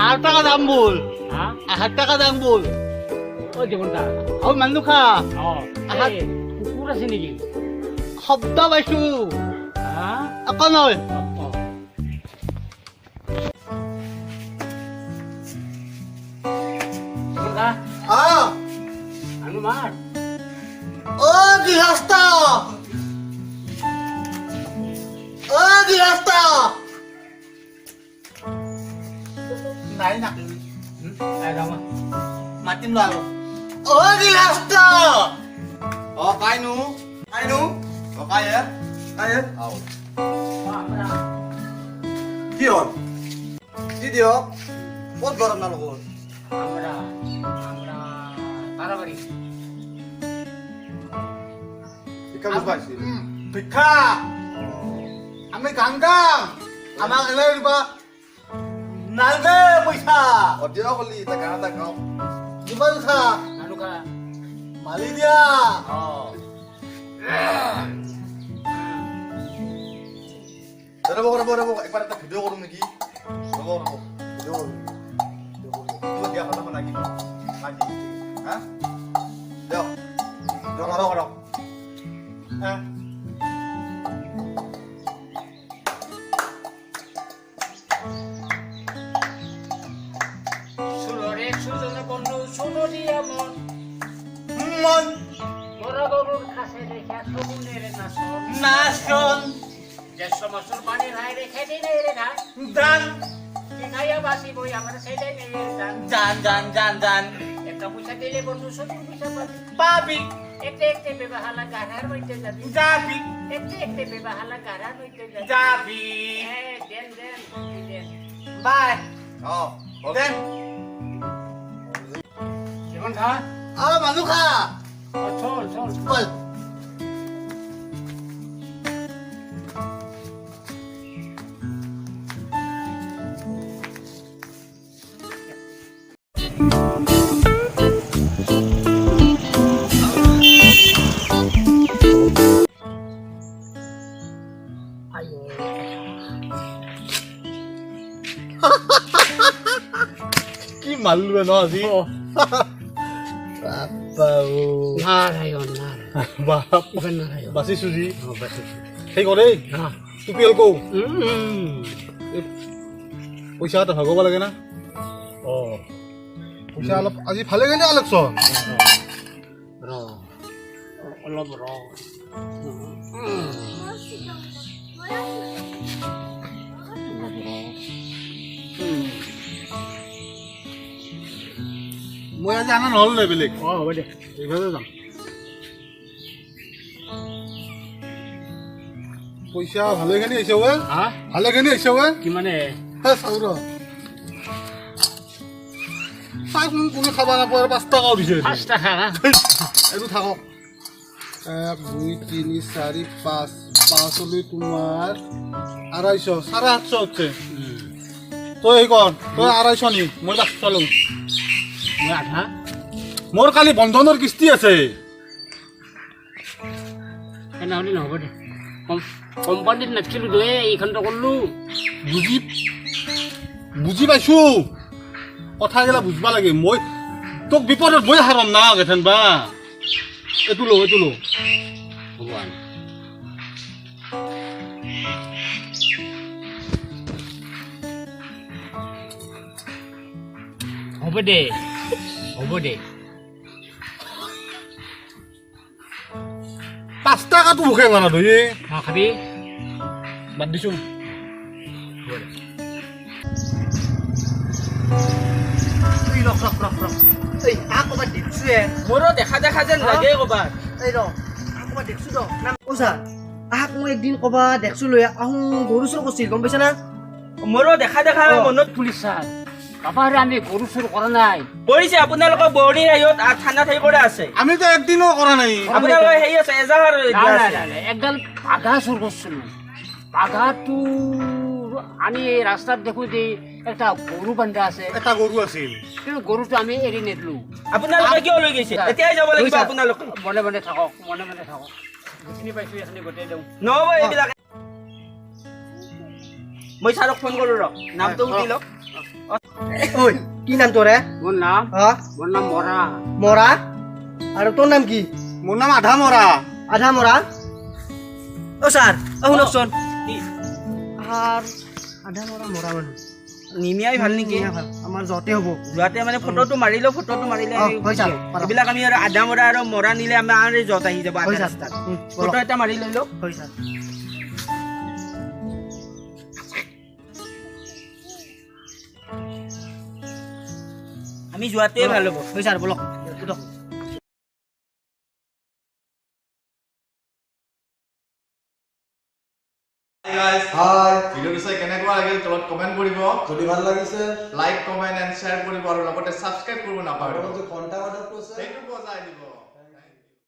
1000 টাকা দাম বল হা 1000 টাকা দাম বল ও দেখুন তা ও মানুখা এই কুকুর আছে নেকি শব্দ পাইছো হা একো নহয় হনুমান ও গৃহস্থ নাই না মাতিম লো আৰু ও গৃহস্থ কাইনো কায়ে আও কি হল কি দিয়ক ক'ত গৰম না লগত আমরা তারাবাড়ি শিক্ষা বুঝবাইছিল ভিক্ষা আমি গান গাম আমাক এনে দিবা নালগে পইচা অদিয়া হলি তা গানা তা গাও দিবা পইচা নানুকা মালি দিয়া ৰব একবাৰ এটা ভিডিঅ' কৰোঁ নেকি ৰব ভিডিঅ' কৰোঁ তোৰ দিয়া কথা লাগি মাতি হা দিয়ক কৰক হা সুররে সুজন বন্ধু শুনো দিয়া মন মন মোরা গরুর কাছে রেখা সবুনের নাচন নাচন যে সমস্ত পানি নাই রেখে দিলে রে না দান কি খাইয়া বাসি বই আমার সেটাই নেই দান জান একটা পয়সা দিলে বন্ধু সত্তর পয়সা পাবি পাবি একটে বেবাহালা গাড়ার মধ্যে যাবি যাবি একটে বেবাহালা গাড়ার মধ্যে যাবি যাবি দেন বাই দেন জীবন খা মানুখা চল বল কি মারলু না আজি নারায়ণ বাপ নারায়ণ বাসি সুজি সেই কৰে টুপি অলকো পইচা এটা ভাগব লাগে না পইচা অলপ আজি ভালে গেলে আলেকচোন অলপ মই আজি আনা নহ'ল নে বেলেগ হ'ব দে এইভাবে যাম পইচা ভালেখিনি আহিছে ৱে হা ভালেখিনি আহিছে ৱে কিমানে চাওঁ ৰ চাওক কোনো খাব নাপায় 5 টকাও দিছে 5 টাকা এইটো থাকক 1 2 3 4 5 পাঁচলৈ তোমাৰ 250 750 হচ্ছে তই এই কৰ তই 250 নি মই 500 লম মই আধা মোৰ কালি বন্ধনৰ কিস্তি আছে তেনেহ'লে নহ'ব দে কোম্পানীত নাছিলোঁ দে এইখনটো কৰিলোঁ বুজি পাইছো কথাগিলা বুজবা লাগে মই তোক বিপদত মই হাৰাম না গেথেন বা এইটো লো ভগৱান হ'ব দে 5 টাকাটো মুখে মাৰা ধৰি খাবি বাদ দিছো মোৰো দেখা যেন লাগে ক'বাত মই একদিন ক'বা দেখছো লৈ আহোঁ গৰু চুৰ কৰিছিল গম পাইছা না মোৰো দেখা মনত পুলিচ ছাৰ বাবাৰে আমি গৰু চুৰ কৰা নাই পৰিছে আপোনালোকৰ বৌৰীৰ হেৰিত ঠাণ্ডা ঠাই কৰে আছে আমিতো একদিনো কৰা নাই আপোনালোকৰ হেৰি আছে এজাহাৰ একডাল বাঘা চুৰ কৰিছিলোঁ বাঘাটো আমি এই ৰাস্তাত দেখোঁ যে এটা গৰু বান্ধা আছে এটা গৰু আছিল কিন্তু গৰুটো আমি এৰি নিদিলোঁ আপোনালোকে কিয় লৈ গৈছে এতিয়াই যাব লাগিব আপোনালোকে মনে থাকক যিখিনি পাইছোঁ এইখিনি গোটেই দিওঁ নহ'ব এইবিলাক মই ছাৰক ফোন কৰোঁ ৰ নামটো সুধি লওক ঐ কি নাম তোৰে মোৰ নাম হা মৰা মৰা আৰু তোৰ নাম কি মোৰ নাম আধা মৰা আধা মৰা অ ছাৰ শুনকচোন কি? আহাৰ আধা মৰা মৰা মানুহ নিমিয়াই ভাল নেকি আমাৰ যতে হ'ব যোৱাতে মানে ফটোটো মাৰিলো ফটোটো মাৰিলে অ, হৈ যাব, পাৰা। এইবিলাক আমি আৰু আধা মৰা আৰু মৰা নিলে আমাৰ যত আহি যাব হৈ আধা যাব। ৰাস্তাত বলক। ফটো এটা মাৰি লৈ লওক হৈ ছাৰ আমি যোৱাটোৱে ভাল হ'ব হৈ ছাৰ বলক উঠক। ভিডিঅ'টো চাই কেনেকুৱা লাগিল তলত কমেণ্ট কৰিব যদি ভাল লাগিছে লাইক কমেণ্ট এণ্ড শ্বেয়াৰ কৰিব আৰু লগতে ছাবস্ক্ৰাইব কৰিব নাপাহৰিব ঘণ্টা বাজাত কৈছে সেইটো বজাই দিব